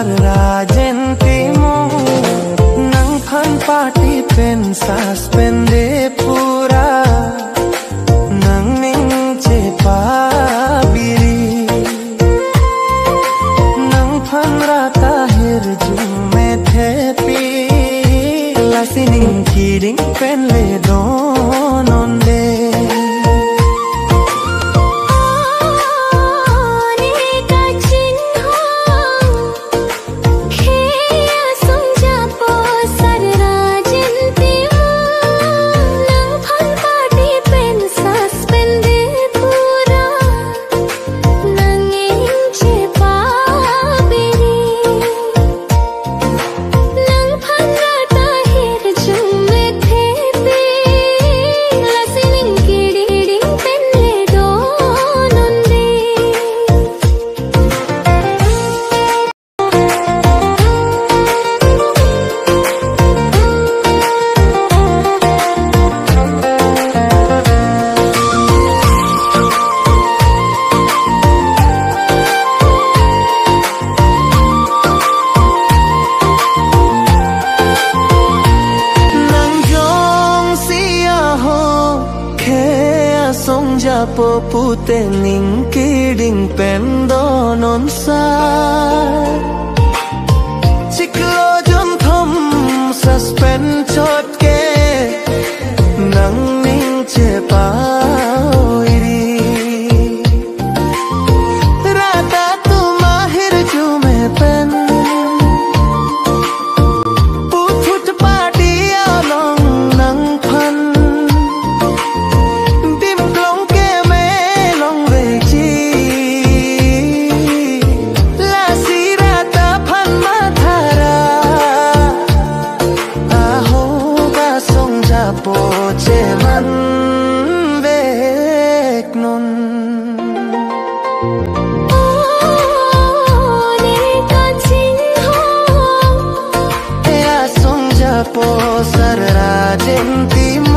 sarrajentimu nang phan party pen suspende pura nang ning che pa biri nang phan rata hir jume thepi lasining kidding pen le don on de po pute ning kidding pen donon sa chiklo jon thom suspend chot ke nang ning che pa iri rata tu mahir ju me pen put party along nang phan poche man vek nun ne ka ching ho e asong ja po sarrajentimu